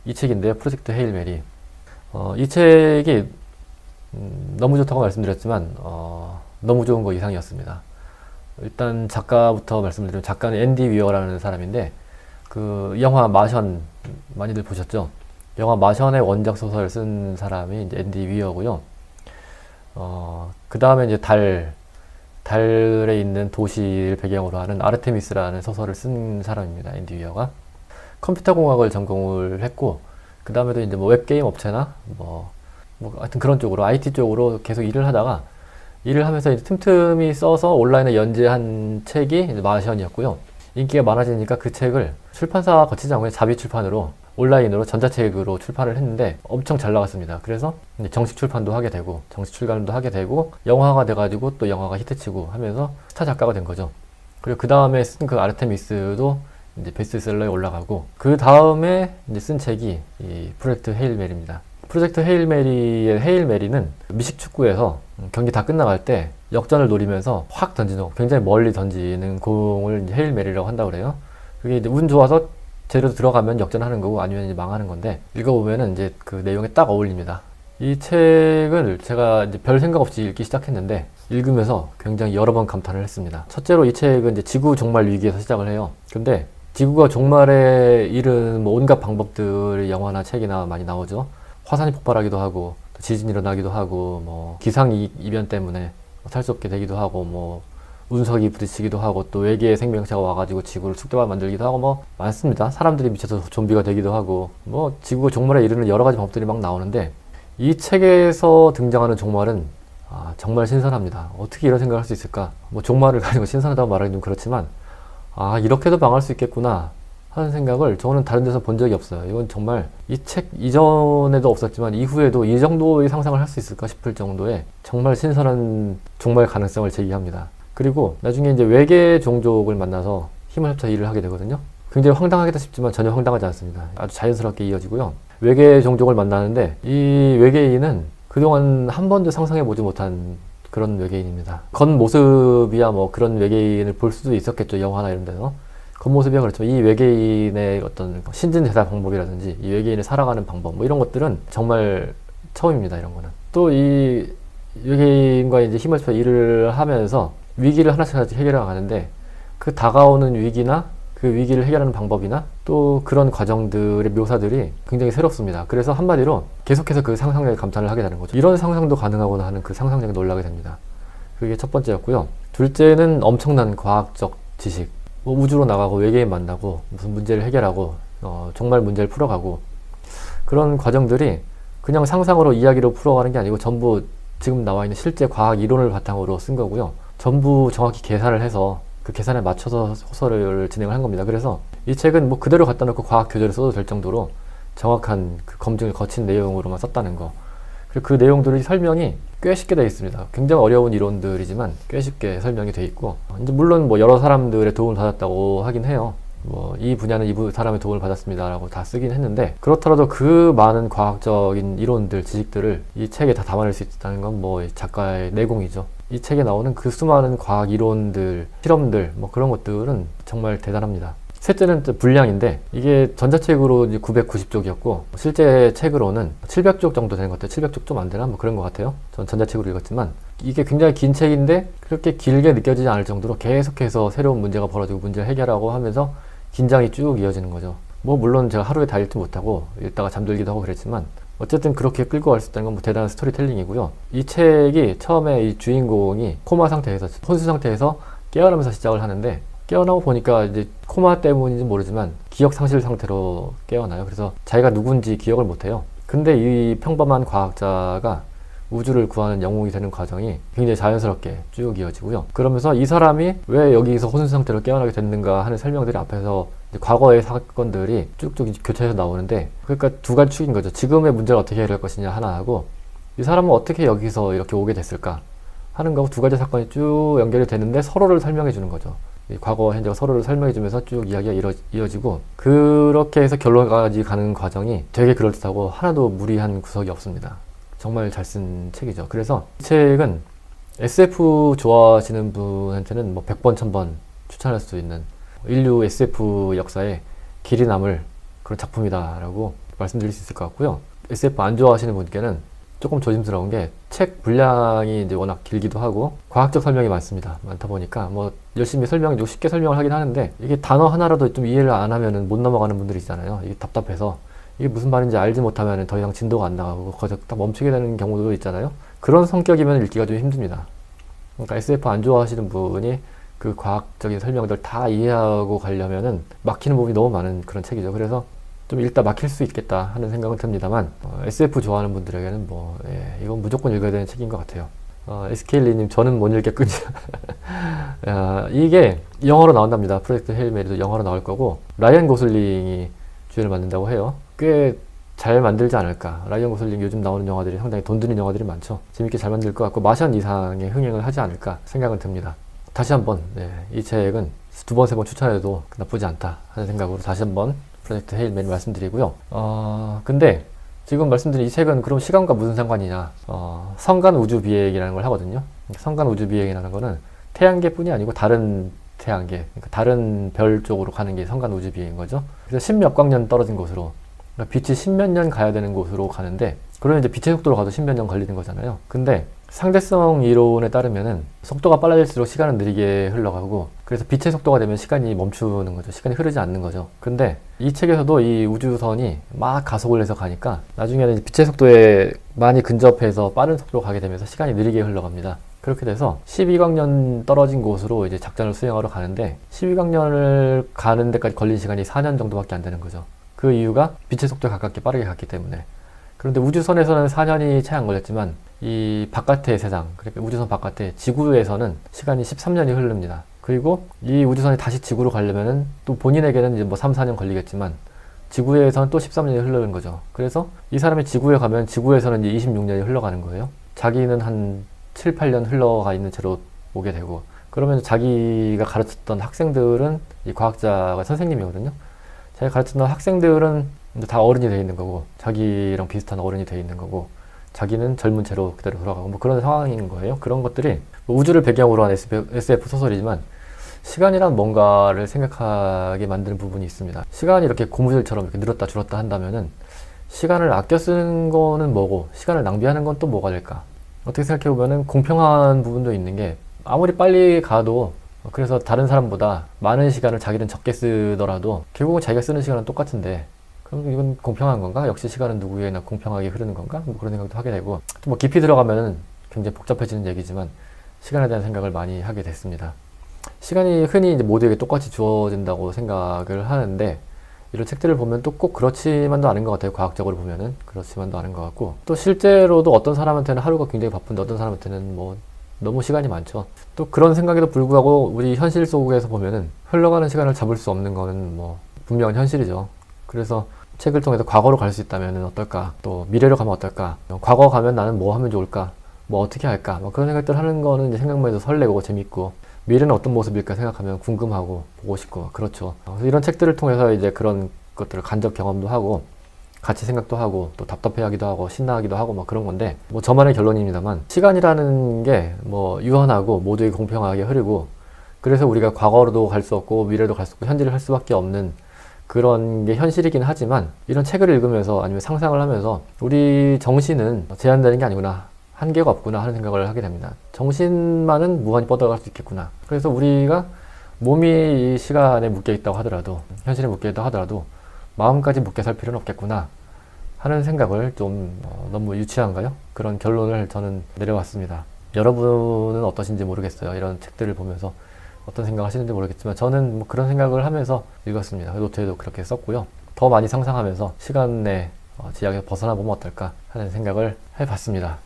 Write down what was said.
이 책인데요. 프로젝트 헤일 메리. 이 책이 너무 좋다고 말씀드렸지만 너무 좋은 거 이상이었습니다. 일단 작가부터 말씀드리면 작가는 앤디 위어라는 사람인데 그 영화 마션 많이들 보셨죠? 영화 마션의 원작 소설을 쓴 사람이 이제 앤디 위어고요. 그 다음에 이제 달에 있는 도시를 배경으로 하는 아르테미스라는 소설을 쓴 사람입니다. 앤디 위어가 컴퓨터 공학을 전공을 했고 그 다음에도 이제 뭐 웹게임 업체나 뭐 하여튼 그런 쪽으로 IT 쪽으로 계속 일을 하다가 일을 하면서 이제 틈틈이 써서 온라인에 연재한 책이 이제 마션이었고요. 인기가 많아지니까 그 책을 출판사 거치지 않고 자비 출판으로 온라인으로 전자책으로 출판을 했는데 엄청 잘 나갔습니다. 그래서 이제 정식 출판도 하게 되고 정식 출간도 하게 되고 영화가 돼가지고 또 영화가 히트치고 하면서 스타 작가가 된 거죠. 그리고 그 다음에 쓴 그 아르테미스도 이제 베스트셀러에 올라가고 그 다음에 이제 쓴 책이 이 프로젝트 헤일 메리입니다. 프로젝트 헤일 메리의 헤일 메리는 미식 축구에서 경기 다 끝나갈 때 역전을 노리면서 확 던지는 굉장히 멀리 던지는 공을 이제 헤일 메리라고 한다고 그래요. 그게 이제 운 좋아서 제대로 들어가면 역전하는 거고 아니면 이제 망하는 건데 읽어보면은 이제 그 내용에 딱 어울립니다. 이 책을 제가 이제 별 생각 없이 읽기 시작했는데 읽으면서 굉장히 여러 번 감탄을 했습니다. 첫째로 이 책은 이제 지구 종말 위기에서 시작을 해요. 근데 지구가 종말에 이르는 뭐 온갖 방법들이 영화나 책이나 많이 나오죠. 화산이 폭발하기도 하고 또 지진이 일어나기도 하고 뭐 기상 이변 때문에 살 수 없게 되기도 하고 뭐 운석이 부딪히기도 하고 또 외계의 생명체가 와가지고 지구를 숙대화 만들기도 하고 뭐 많습니다. 사람들이 미쳐서 좀비가 되기도 하고 뭐 지구가 종말에 이르는 여러 가지 방법들이 막 나오는데 이 책에서 등장하는 종말은 정말 신선합니다. 어떻게 이런 생각을 할 수 있을까? 뭐 종말을 가지고 신선하다고 말하기 좀 그렇지만 이렇게도 망할 수 있겠구나 하는 생각을 저는 다른 데서 본 적이 없어요. 이건 정말 이 책 이전에도 없었지만 이후에도 이 정도의 상상을 할 수 있을까 싶을 정도의 정말 신선한 종말 가능성을 제기합니다. 그리고 나중에 이제 외계 종족을 만나서 힘을 합쳐 일을 하게 되거든요. 굉장히 황당하겠다 싶지만 전혀 황당하지 않습니다. 아주 자연스럽게 이어지고요. 외계 종족을 만나는데 이 외계인은 그동안 한 번도 상상해보지 못한 그런 외계인입니다. 겉모습이야 뭐 그런 외계인을 볼 수도 있었겠죠. 영화나 이런 데서. 겉모습이야 그렇지만 이 외계인의 어떤 신진대사 방법이라든지 이 외계인을 살아가는 방법 뭐 이런 것들은 정말 처음입니다. 이런 거는. 또 이 외계인과 이제 힘을 합쳐 일을 하면서 위기를 하나씩 해결해 가는데 그 다가오는 위기나 그 위기를 해결하는 방법이나 또 그런 과정들의 묘사들이 굉장히 새롭습니다. 그래서 한마디로 계속해서 그 상상력에 감탄을 하게 되는 거죠. 이런 상상도 가능하구나 하는 그 상상력에 놀라게 됩니다. 그게 첫 번째였고요. 둘째는 엄청난 과학적 지식. 뭐 우주로 나가고 외계인 만나고 무슨 문제를 해결하고 정말 문제를 풀어가고 그런 과정들이 그냥 상상으로 이야기로 풀어가는 게 아니고 전부 지금 나와 있는 실제 과학 이론을 바탕으로 쓴 거고요. 전부 정확히 계산을 해서 그 계산에 맞춰서 소설을 진행을 한 겁니다. 그래서 이 책은 뭐 그대로 갖다 놓고 과학 교재를 써도 될 정도로 정확한 그 검증을 거친 내용으로만 썼다는 거. 그리고 그 내용들의 설명이 꽤 쉽게 되어 있습니다. 굉장히 어려운 이론들이지만 꽤 쉽게 설명이 되어 있고 이제 물론 뭐 여러 사람들의 도움을 받았다고 하긴 해요. 뭐 이 분야는 이 사람의 도움을 받았습니다라고 다 쓰긴 했는데 그렇더라도 그 많은 과학적인 이론들, 지식들을 이 책에 다 담아낼 수 있다는 건 뭐 작가의 내공이죠. 이 책에 나오는 그 수많은 과학 이론들, 실험들 뭐 그런 것들은 정말 대단합니다. 셋째는 분량인데 이게 전자책으로 990쪽이었고 실제 책으로는 700쪽 정도 되는 것 같아요. 700쪽 좀 안 되나? 뭐 그런 것 같아요. 전 전자책으로 읽었지만 이게 굉장히 긴 책인데 그렇게 길게 느껴지지 않을 정도로 계속해서 새로운 문제가 벌어지고 문제를 해결하고 하면서 긴장이 쭉 이어지는 거죠. 뭐 물론 제가 하루에 다 읽지 못하고 읽다가 잠들기도 하고 그랬지만 어쨌든 그렇게 끌고 갈 수 있다는 건 뭐 대단한 스토리텔링이고요. 이 책이 처음에 이 주인공이 코마 상태에서 혼수 상태에서 깨어나면서 시작을 하는데 깨어나고 보니까 이제 코마 때문인지 모르지만 기억 상실 상태로 깨어나요. 그래서 자기가 누군지 기억을 못해요. 근데 이 평범한 과학자가 우주를 구하는 영웅이 되는 과정이 굉장히 자연스럽게 쭉 이어지고요. 그러면서 이 사람이 왜 여기서 혼수 상태로 깨어나게 됐는가 하는 설명들이 앞에서 이제 과거의 사건들이 쭉쭉 교차해서 나오는데 그러니까 두 가지 축인 거죠. 지금의 문제를 어떻게 해결할 것이냐 하나 하고 이 사람은 어떻게 여기서 이렇게 오게 됐을까 하는 거고 두 가지 사건이 쭉 연결이 되는데 서로를 설명해 주는 거죠. 과거, 현재가 서로를 설명해 주면서 쭉 이야기가 이어지고 그렇게 해서 결론까지 가는 과정이 되게 그럴듯하고 하나도 무리한 구석이 없습니다. 정말 잘 쓴 책이죠. 그래서 이 책은 SF 좋아하시는 분한테는 뭐 100번, 1000번 추천할 수 있는 인류 SF 역사에 길이 남을 그런 작품이다라고 말씀드릴 수 있을 것 같고요. SF 안 좋아하시는 분께는 조금 조심스러운 게 책 분량이 이제 워낙 길기도 하고 과학적 설명이 많다 보니까 뭐 열심히 쉽게 설명을 하긴 하는데 이게 단어 하나라도 좀 이해를 안 하면은 못 넘어가는 분들이 있잖아요. 이게 답답해서 이게 무슨 말인지 알지 못하면 더 이상 진도가 안 나가고 거기서 딱 멈추게 되는 경우도 있잖아요. 그런 성격이면 읽기가 좀 힘듭니다. 그러니까 SF 안 좋아하시는 분이 그 과학적인 설명들 다 이해하고 가려면은 막히는 부분이 너무 많은 그런 책이죠. 그래서 좀 읽다 막힐 수 있겠다 하는 생각은 듭니다만 SF 좋아하는 분들에게는 이건 무조건 읽어야 되는 책인 것 같아요. SKL님 저는 못 읽겠군요. 이게 영어로 나온답니다. 프로젝트 헤일 메리도 영어로 나올 거고 라이언 고슬링이 주연을 맡는다고 해요. 꽤 잘 만들지 않을까. 라이언 고슬링 요즘 나오는 영화들이 상당히 돈 드는 영화들이 많죠. 재밌게 잘 만들 것 같고 마션 이상의 흥행을 하지 않을까 생각은 듭니다. 다시 한번 이 책은 2번, 3번 추천해도 나쁘지 않다 하는 생각으로 다시 한번 프로젝트 헤일 메리 말씀드리고요. 근데 지금 말씀드린 이 책은 그럼 시간과 무슨 상관이냐. 성간 우주 비행이라는 걸 하거든요. 성간 우주 비행이라는 거는 태양계뿐이 아니고 다른 태양계, 그러니까 다른 별 쪽으로 가는 게 성간 우주 비행인 거죠. 그래서 10몇 광년 떨어진 곳으로, 그러니까 빛이 10몇 년 가야 되는 곳으로 가는데, 그러면 이제 빛의 속도로 가도 10몇 년 걸리는 거잖아요. 근데 상대성 이론에 따르면은 속도가 빨라질수록 시간은 느리게 흘러가고, 그래서 빛의 속도가 되면 시간이 멈추는 거죠. 시간이 흐르지 않는 거죠. 근데 이 책에서도 이 우주선이 막 가속을 해서 가니까 나중에는 빛의 속도에 많이 근접해서 빠른 속도로 가게 되면서 시간이 느리게 흘러갑니다. 그렇게 돼서 12광년 떨어진 곳으로 이제 작전을 수행하러 가는데 12광년을 가는 데까지 걸린 시간이 4년 정도밖에 안 되는 거죠. 그 이유가 빛의 속도에 가깝게 빠르게 갔기 때문에. 그런데 우주선에서는 4년이 채 안 걸렸지만 이 바깥의 세상, 그러니까 우주선 바깥에 지구에서는 시간이 13년이 흐릅니다. 그리고 이 우주선이 다시 지구로 가려면은 또 본인에게는 이제 뭐 3, 4년 걸리겠지만 지구에서는 또 13년이 흐르는 거죠. 그래서 이 사람이 지구에 가면 지구에서는 이제 26년이 흘러가는 거예요. 자기는 한 7, 8년 흘러가 있는 채로 오게 되고, 그러면 자기가 가르쳤던 학생들은 이 과학자가 선생님이거든요. 자기가 가르쳤던 학생들은 다 어른이 되어 있는 거고, 자기랑 비슷한 어른이 되어 있는 거고, 자기는 젊은 채로 그대로 돌아가고 뭐 그런 상황인 거예요. 그런 것들이 뭐 우주를 배경으로 한 SF 소설이지만 시간이란 뭔가를 생각하게 만드는 부분이 있습니다. 시간이 이렇게 고무줄처럼 이렇게 늘었다 줄었다 한다면은 시간을 아껴 쓰는 거는 뭐고 시간을 낭비하는 건 또 뭐가 될까? 어떻게 생각해 보면은 공평한 부분도 있는 게, 아무리 빨리 가도 그래서 다른 사람보다 많은 시간을 자기는 적게 쓰더라도 결국은 자기가 쓰는 시간은 똑같은데, 그럼 이건 공평한 건가? 역시 시간은 누구에게나 공평하게 흐르는 건가? 뭐 그런 생각도 하게 되고, 또 뭐 깊이 들어가면은 굉장히 복잡해지는 얘기지만 시간에 대한 생각을 많이 하게 됐습니다. 시간이 흔히 이제 모두에게 똑같이 주어진다고 생각을 하는데, 이런 책들을 보면 또 꼭 그렇지만도 않은 것 같아요. 과학적으로 보면은 그렇지만도 않은 것 같고, 또 실제로도 어떤 사람한테는 하루가 굉장히 바쁜데 어떤 사람한테는 뭐 너무 시간이 많죠. 또 그런 생각에도 불구하고 우리 현실 속에서 보면은 흘러가는 시간을 잡을 수 없는 거는 뭐 분명한 현실이죠. 그래서 책을 통해서 과거로 갈 수 있다면 어떨까, 또 미래로 가면 어떨까, 과거 가면 나는 뭐 하면 좋을까, 뭐 어떻게 할까, 뭐 그런 생각들 하는 거는 이제 생각만 해도 설레고 재밌고, 미래는 어떤 모습일까 생각하면 궁금하고 보고 싶고 그렇죠. 이런 책들을 통해서 이제 그런 것들을 간접 경험도 하고 같이 생각도 하고 또 답답해하기도 하고 신나하기도 하고 뭐 그런 건데, 뭐 저만의 결론입니다만 시간이라는 게 뭐 유한하고 모두에게 공평하게 흐르고, 그래서 우리가 과거로도 갈 수 없고 미래도 갈 수 없고 현재를 할 수밖에 없는 그런 게 현실이긴 하지만, 이런 책을 읽으면서 아니면 상상을 하면서 우리 정신은 제한되는 게 아니구나, 한계가 없구나 하는 생각을 하게 됩니다. 정신만은 무한히 뻗어갈 수 있겠구나. 그래서 우리가 몸이 이 시간에 묶여 있다고 하더라도, 현실에 묶여 있다고 하더라도 마음까지 묶여 살 필요는 없겠구나 하는 생각을 좀 너무 유치한가요? 그런 결론을 저는 내려왔습니다. 여러분은 어떠신지 모르겠어요. 이런 책들을 보면서 어떤 생각 하시는지 모르겠지만 저는 뭐 그런 생각을 하면서 읽었습니다. 노트에도 그렇게 썼고요. 더 많이 상상하면서 시간의 제약에서 벗어나 보면 어떨까 하는 생각을 해봤습니다.